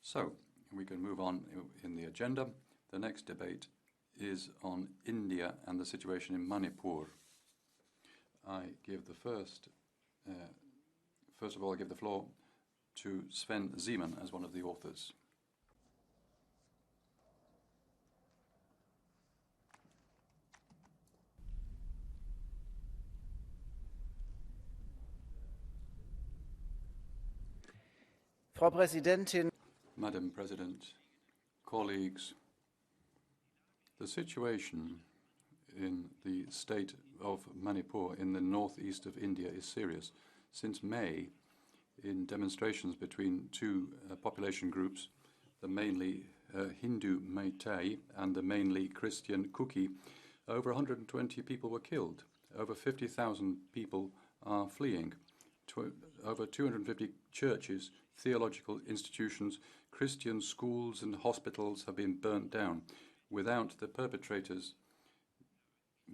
So, we can move on in the agenda. The next debate is on India and the situation in Manipur. I give the first of all, I give the floor to Sven Zeman as one of the authors. Frau Präsidentin. Madam President, colleagues, the situation in the state of Manipur in the northeast of India is serious. Since May, in demonstrations between two population groups, the mainly Hindu Meitei and the mainly Christian Kuki, over 120 people were killed. Over 50,000 people are fleeing. Over 250 churches, theological institutions, Christian schools and hospitals have been burnt down without the perpetrators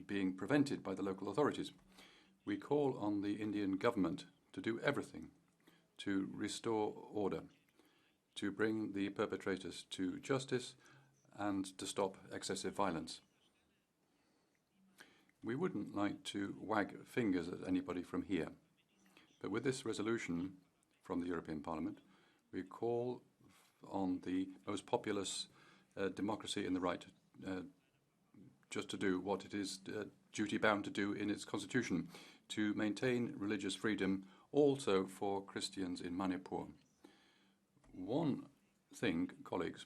being prevented by the local authorities. We call on the Indian government to do everything to restore order, to bring the perpetrators to justice and to stop excessive violence. We wouldn't like to wag fingers at anybody from here, but with this resolution from the European Parliament, we call on the most populous democracy in the right just to do what it is duty-bound to do in its constitution, to maintain religious freedom also for Christians in Manipur. One thing, colleagues,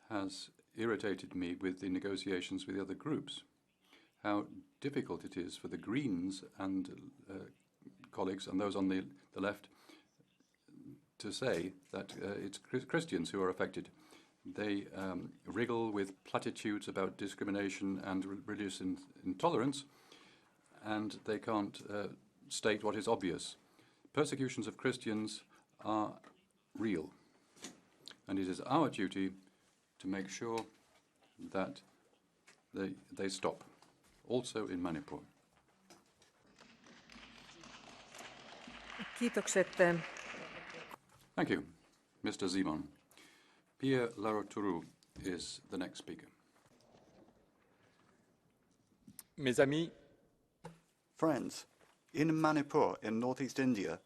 has irritated me with the negotiations with the other groups, how difficult it is for the Greens and colleagues and those on the left to say that it's Christians who are affected. They wriggle with platitudes about discrimination and religious intolerance, and they can't state what is obvious. Persecutions of Christians are real, and it is our duty to make sure that they stop, also in Manipur. Kiitokset. Thank you, Mr. Zeman. Pierre Laroutourou is the next speaker. Mes amis, friends, in Manipur, in northeast India,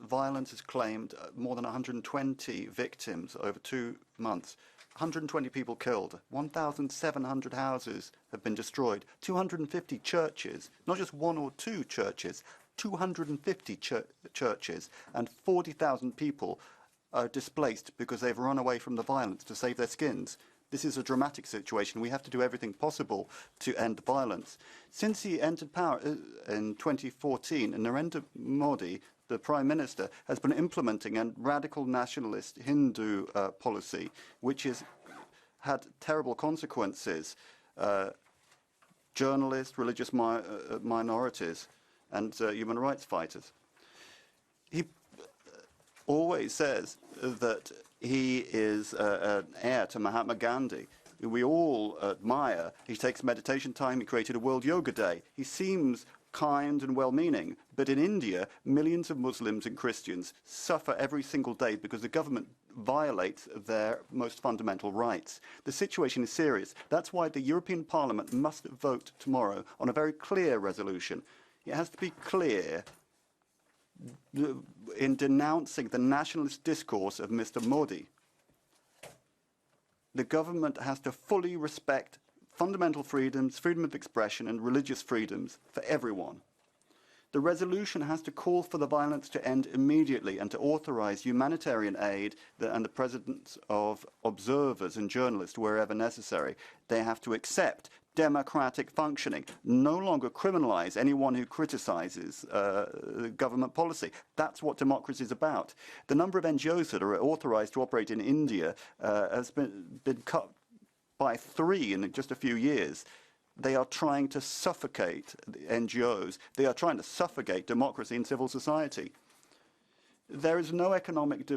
violence has claimed more than 120 victims over 2 months. 120 people killed, 1,700 houses have been destroyed, 250 churches, not just one or two churches, 250 churches, and 40,000 people are displaced because they've run away from the violence to save their skins. This is a dramatic situation. We have to do everything possible to end violence. Since he entered power in 2014, Narendra Modi, the Prime Minister, has been implementing a radical nationalist Hindu policy, which has had terrible consequences. Journalists, religious minorities, and human rights fighters. He always says that he is an heir to Mahatma Gandhi. We all admire. He takes meditation time. He created a World Yoga Day. He seems kind and well-meaning. But in India, millions of Muslims and Christians suffer every single day because the government violates their most fundamental rights. The situation is serious. That's why the European Parliament must vote tomorrow on a very clear resolution. It has to be clear in denouncing the nationalist discourse of Mr. Modi. The government has to fully respect fundamental freedoms, freedom of expression and religious freedoms for everyone. The resolution has to call for the violence to end immediately and to authorize humanitarian aid and the presence of observers and journalists wherever necessary. They have to accept democratic functioning, no longer criminalize anyone who criticizes government policy. That's what democracy is about. The number of NGOs that are authorized to operate in India has been cut by 3 in just a few years. They are trying to suffocate the NGOs. They are trying to suffocate democracy and civil society. There is no economic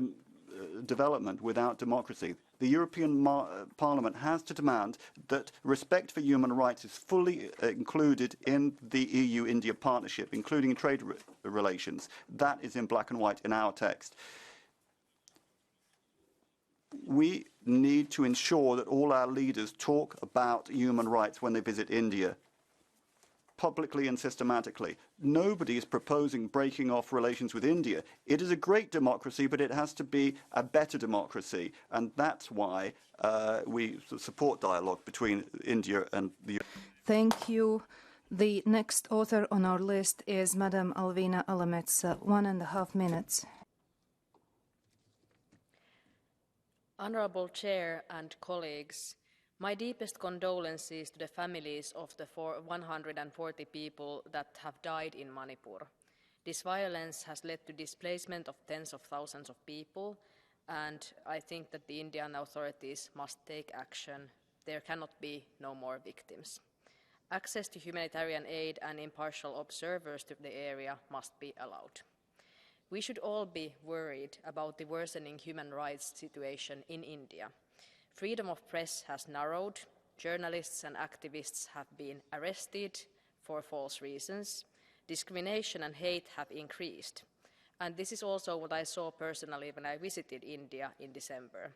development without democracy. The European Parliament has to demand that respect for human rights is fully included in the EU-India partnership, including in trade relations. That is in black and white in our text. We need to ensure that all our leaders talk about human rights when they visit India, publicly and systematically. Nobody is proposing breaking off relations with India. It is a great democracy, but it has to be a better democracy. And that's why we support dialogue between India and the... Thank you. The next author on our list is Madam Alvina Alametsa, 1.5 minutes. Honourable Chair and colleagues, my deepest condolences to the families of the 140 people that have died in Manipur. This violence has led to displacement of tens of thousands of people, and I think that the Indian authorities must take action. There cannot be no more victims. Access to humanitarian aid and impartial observers to the area must be allowed. We should all be worried about the worsening human rights situation in India. Freedom of press has narrowed, journalists and activists have been arrested for false reasons, discrimination and hate have increased. And this is also what I saw personally when I visited India in December.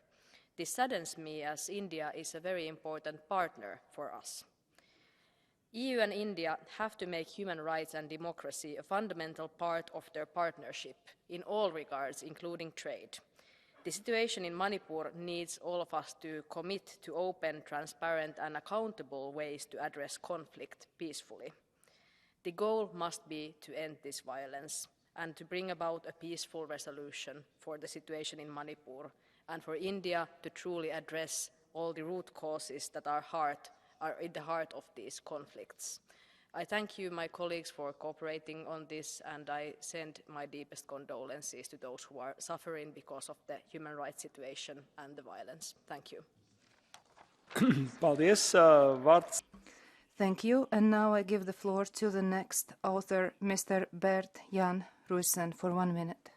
This saddens me as India is a very important partner for us. EU and India have to make human rights and democracy a fundamental part of their partnership in all regards, including trade. The situation in Manipur needs all of us to commit to open, transparent and accountable ways to address conflict peacefully. The goal must be to end this violence and to bring about a peaceful resolution for the situation in Manipur and for India to truly address all the root causes that are in the heart of these conflicts. I thank you, my colleagues, for cooperating on this, and I send my deepest condolences to those who are suffering because of the human rights situation and the violence. Thank you. Thank you. And now I give the floor to the next author, Mr. Bert Jan Russen, for 1 minute.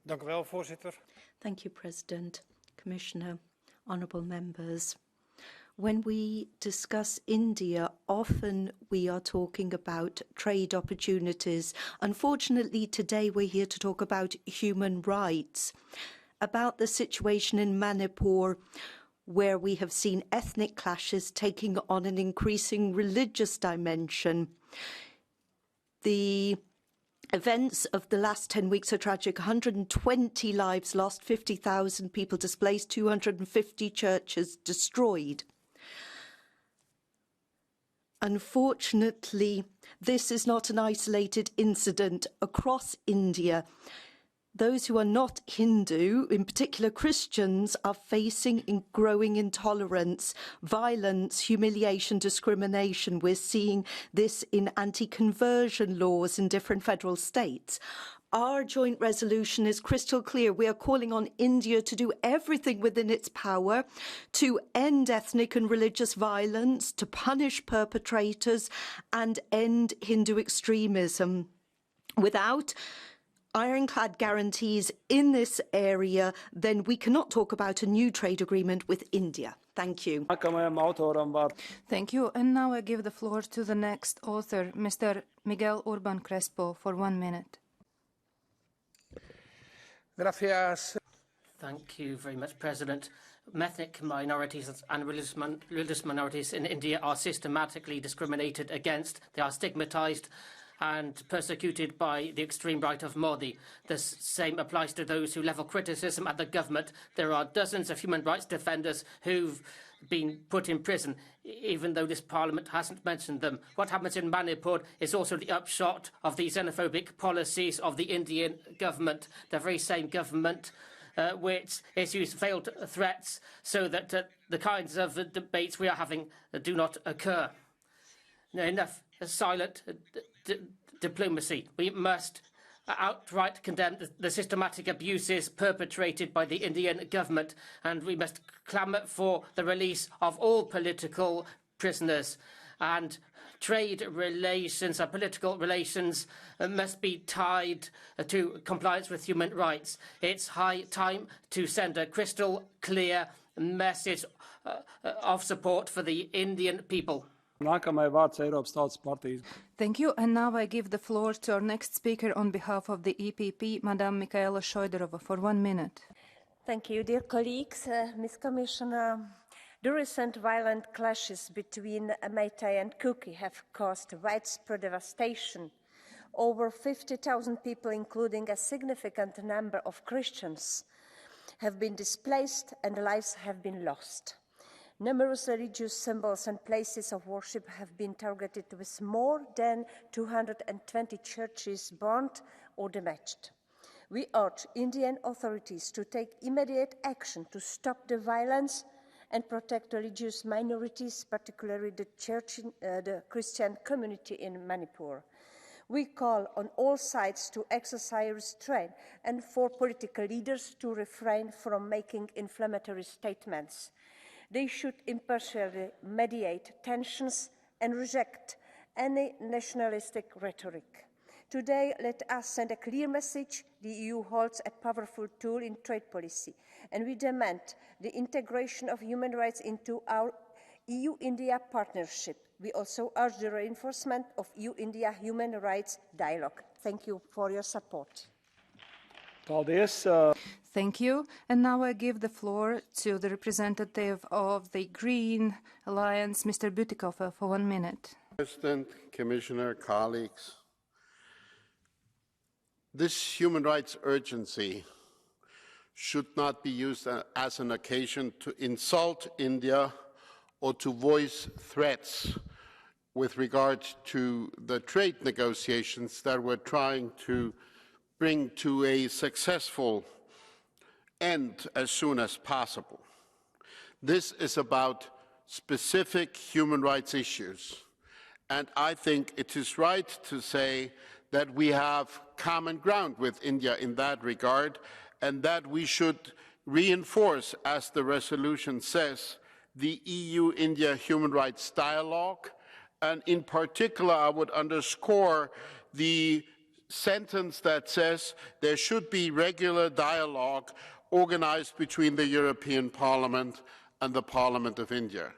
Dank u wel, voorzitter. Thank you, President, Commissioner, honourable members. When we discuss India, often we are talking about trade opportunities. Unfortunately, today we're here to talk about human rights, about the situation in Manipur, where we have seen ethnic clashes taking on an increasing religious dimension. The events of the last 10 weeks are tragic. 120 lives lost, 50,000 people displaced, 250 churches destroyed. Unfortunately, this is not an isolated incident across India. Those who are not Hindu, in particular Christians, are facing growing intolerance, violence, humiliation, discrimination. We're seeing this in anti-conversion laws in different federal states. Our joint resolution is crystal clear. We are calling on India to do everything within its power to end ethnic and religious violence, to punish perpetrators, and end Hindu extremism. Without ironclad guarantees in this area, then we cannot talk about a new trade agreement with India. Thank you. Thank you. And now I give the floor to the next author, Mr. Miguel Urban Crespo, for 1 minute. Gracias. Thank you very much, President. Ethnic minorities and religious minorities in India are systematically discriminated against. They are stigmatized and persecuted by the extreme right of Modi. The same applies to those who level criticism at the government. There are dozens of human rights defenders who've been put in prison, even though this parliament hasn't mentioned them. What happens in Manipur is also the upshot of the xenophobic policies of the Indian government, the very same government which issues veiled threats so that the kinds of debates we are having do not occur. Enough silent diplomacy. We must outright condemn the systematic abuses perpetrated by the Indian government, and we must clamour for the release of all political prisoners. And trade relations and political relations must be tied to compliance with human rights. It's high time to send a crystal clear message of support for the Indian people. Thank you. And now I give the floor to our next speaker on behalf of the EPP, Madame Michaela Šojdrova, for 1 minute. Thank you, dear colleagues, Ms. Commissioner. The recent violent clashes between Meitei and Kuki have caused widespread devastation. Over 50,000 people, including a significant number of Christians, have been displaced and lives have been lost. Numerous religious symbols and places of worship have been targeted, with more than 220 churches burnt or damaged. We urge Indian authorities to take immediate action to stop the violence and protect religious minorities, particularly the Christian community in Manipur. We call on all sides to exercise restraint and for political leaders to refrain from making inflammatory statements. They should impartially mediate tensions and reject any nationalistic rhetoric. Today, let us send a clear message. The EU holds a powerful tool in trade policy, and we demand the integration of human rights into our EU-India partnership. We also urge the reinforcement of EU-India human rights dialogue. Thank you for your support. Thank you. And now I give the floor to the representative of the Green Alliance, Mr. Bütikofer, for 1 minute. President, Commissioner, colleagues, this human rights urgency should not be used as an occasion to insult India or to voice threats with regard to the trade negotiations that we're trying to bring to a successful end as soon as possible. This is about specific human rights issues, and I think it is right to say that we have common ground with India in that regard, and that we should reinforce, as the resolution says, the EU-India human rights dialogue, and in particular I would underscore the sentence that says there should be regular dialogue organized between the European Parliament and the Parliament of India.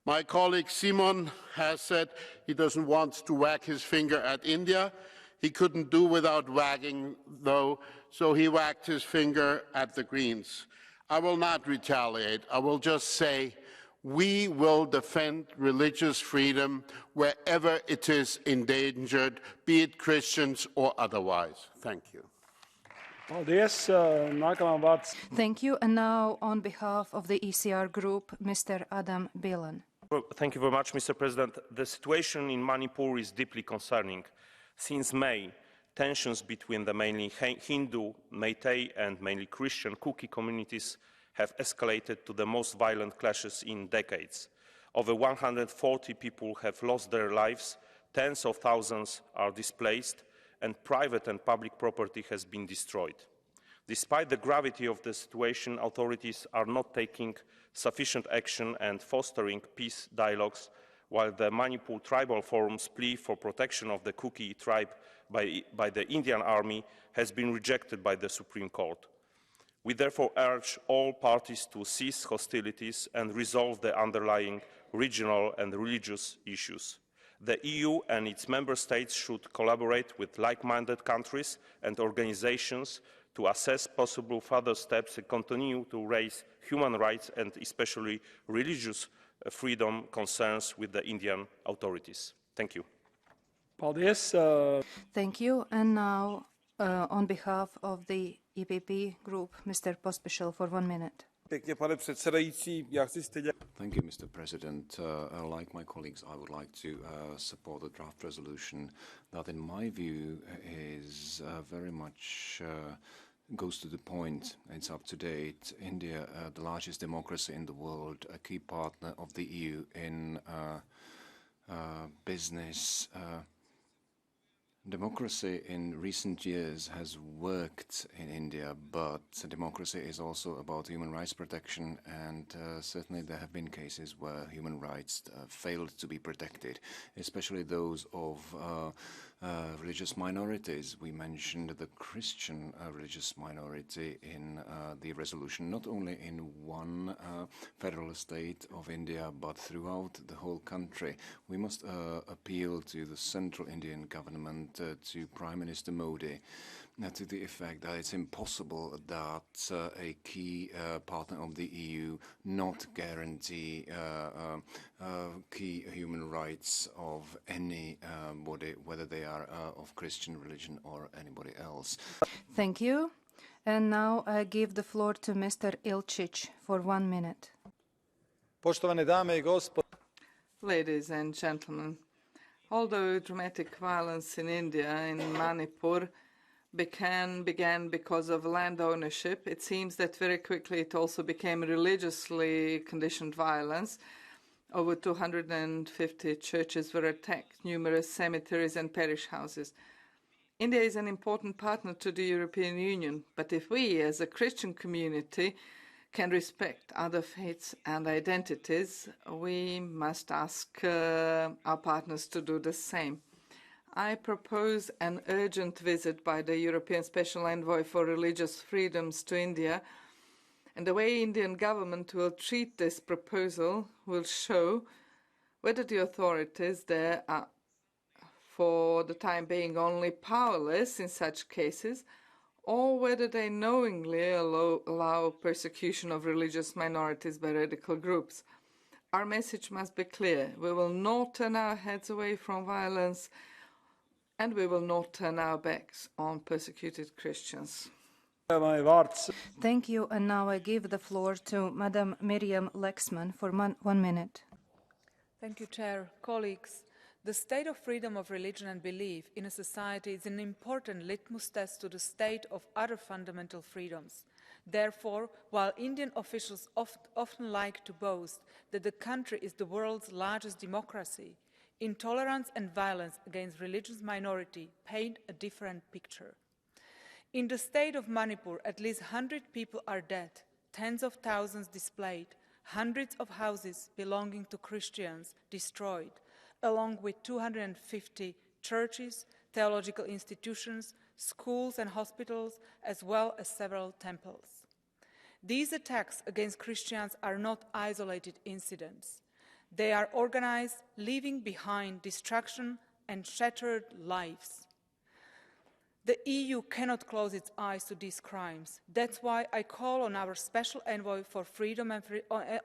My colleague Simon has said he doesn't want to wag his finger at India. He couldn't do without wagging, though, so he wagged his finger at the Greens. I will not retaliate. I will just say we will defend religious freedom wherever it is endangered, be it Christians or otherwise. Thank you. Thank you. And now, on behalf of the ECR group, Mr. Adam Bilan. Well, thank you very much, Mr. President. The situation in Manipur is deeply concerning. Since May, tensions between the mainly Hindu, Meitei and mainly Christian Kuki communities have escalated to the most violent clashes in decades. Over 140 people have lost their lives, tens of thousands are displaced, and private and public property has been destroyed. Despite the gravity of the situation, authorities are not taking sufficient action and fostering peace dialogues, while the Manipur Tribal Forum's plea for protection of the Kuki tribe by the Indian Army has been rejected by the Supreme Court. We therefore urge all parties to cease hostilities and resolve the underlying regional and religious issues. The EU and its member states should collaborate with like-minded countries and organizations to assess possible further steps and continue to raise human rights and especially religious freedom concerns with the Indian authorities. Thank you. Thank you. And now, on behalf of the EPP group, Mr. Pospíšil, for 1 minute. Thank you, Mr. President. Like my colleagues, I would like to support the draft resolution that, in my view, is very much goes to the point. It's up to date. India, the largest democracy in the world, a key partner of the EU in business. Democracy in recent years has worked in India, but democracy is also about human rights protection, and certainly there have been cases where human rights failed to be protected, especially those of religious minorities. We mentioned the Christian religious minority in the resolution, not only in one federal state of India, but throughout the whole country. We must appeal to the central Indian government, to Prime Minister Modi, to the effect that it's impossible that a key partner of the EU not guarantee key human rights of anybody, whether they are of Christian religion or anybody else. Thank you. And now I give the floor to Mr. Ilčić for 1 minute. Poštovane dame I gospodo. Ladies and gentlemen, although dramatic violence in India, in Manipur, began because of land ownership, it seems that very quickly it also became religiously conditioned violence. Over 250 churches were attacked, numerous cemeteries and parish houses. India is an important partner to the European Union, but if we, as a Christian community, can respect other faiths and identities, we must ask our partners to do the same. I propose an urgent visit by the European Special Envoy for Religious Freedoms to India, and the way Indian government will treat this proposal will show whether the authorities there are, for the time being, only powerless in such cases, or whether they knowingly allow persecution of religious minorities by radical groups. Our message must be clear. We will not turn our heads away from violence, and we will not turn our backs on persecuted Christians. Thank you, and now I give the floor to Madam Miriam Lexman for 1 minute. Thank you, Chair. Colleagues, the state of freedom of religion and belief in a society is an important litmus test to the state of other fundamental freedoms. Therefore, while Indian officials often like to boast that the country is the world's largest democracy, intolerance and violence against religious minority paint a different picture. In the state of Manipur, at least 100 people are dead, tens of thousands displaced, hundreds of houses belonging to Christians destroyed, along with 250 churches, theological institutions, schools and hospitals, as well as several temples. These attacks against Christians are not isolated incidents. They are organized, leaving behind destruction and shattered lives. The EU cannot close its eyes to these crimes. That's why I call on our Special Envoy for Freedom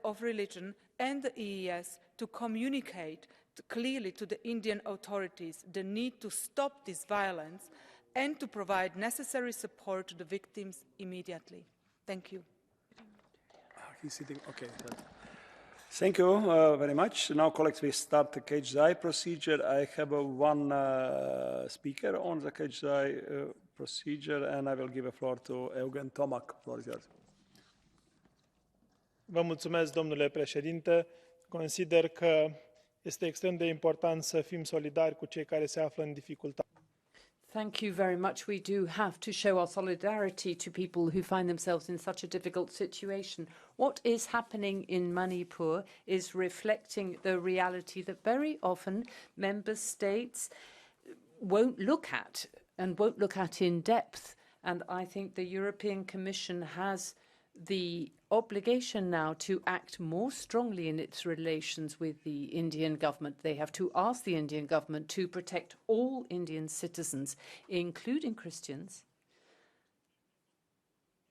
of Religion and the EES to communicate clearly to the Indian authorities the need to stop this violence and to provide necessary support to the victims immediately. Thank you. He's sitting. Okay. Thank you very much. Now, colleagues, we start the catch-the-eye procedure. I have one speaker on the catch-the-eye procedure, and I will give the floor to Eugen Tomak. Floor is yours. Vă mulțumesc, domnule președinte. Consider că este extrem de important să fim solidari cu cei care se află în dificultate. Thank you very much. We do have to show our solidarity to people who find themselves in such a difficult situation. What is happening in Manipur is reflecting the reality that very often member states won't look at and won't look at in depth. And I think the European Commission has the obligation now to act more strongly in its relations with the Indian government. They have to ask the Indian government to protect all Indian citizens, including Christians,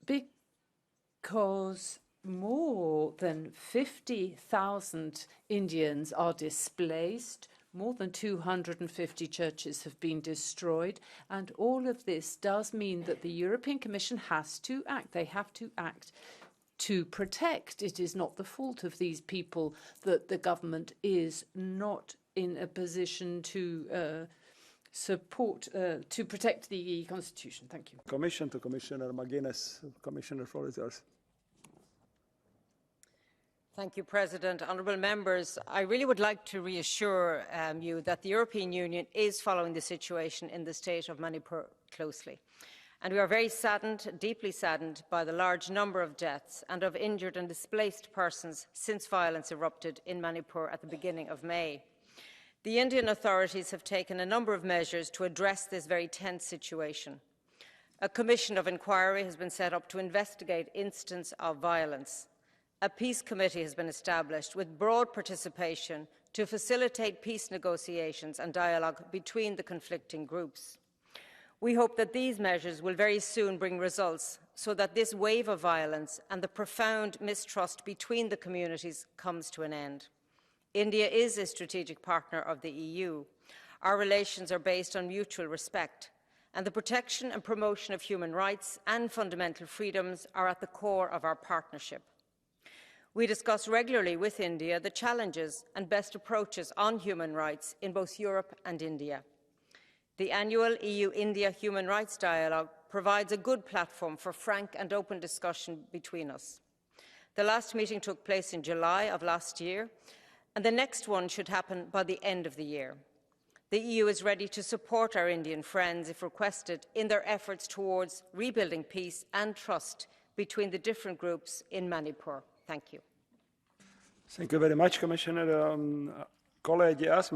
because more than 50,000 Indians are displaced. More than 250 churches have been destroyed, and all of this does mean that the European Commission has to act. They have to act to protect. It is not the fault of these people that the government is not in a position to support, to protect the Constitution. Thank you. Commission to Commissioner McGuinness. Commissioner, floor is yours. Thank you, President. Honourable members, I really would like to reassure you that the European Union is following the situation in the state of Manipur closely. And we are very saddened, deeply saddened, by the large number of deaths and of injured and displaced persons since violence erupted in Manipur at the beginning of May. The Indian authorities have taken a number of measures to address this very tense situation. A commission of inquiry has been set up to investigate incidents of violence. A peace committee has been established with broad participation to facilitate peace negotiations and dialogue between the conflicting groups. We hope that these measures will very soon bring results so that this wave of violence and the profound mistrust between the communities comes to an end. India is a strategic partner of the EU. Our relations are based on mutual respect, and the protection and promotion of human rights and fundamental freedoms are at the core of our partnership. We discuss regularly with India the challenges and best approaches on human rights in both Europe and India. The annual EU-India Human Rights Dialogue provides a good platform for frank and open discussion between us. The last meeting took place in July of last year, and the next one should happen by the end of the year. The EU is ready to support our Indian friends, if requested, in their efforts towards rebuilding peace and trust between the different groups in Manipur. Thank you. Thank you very much, Commissioner. Kolēģi, esmu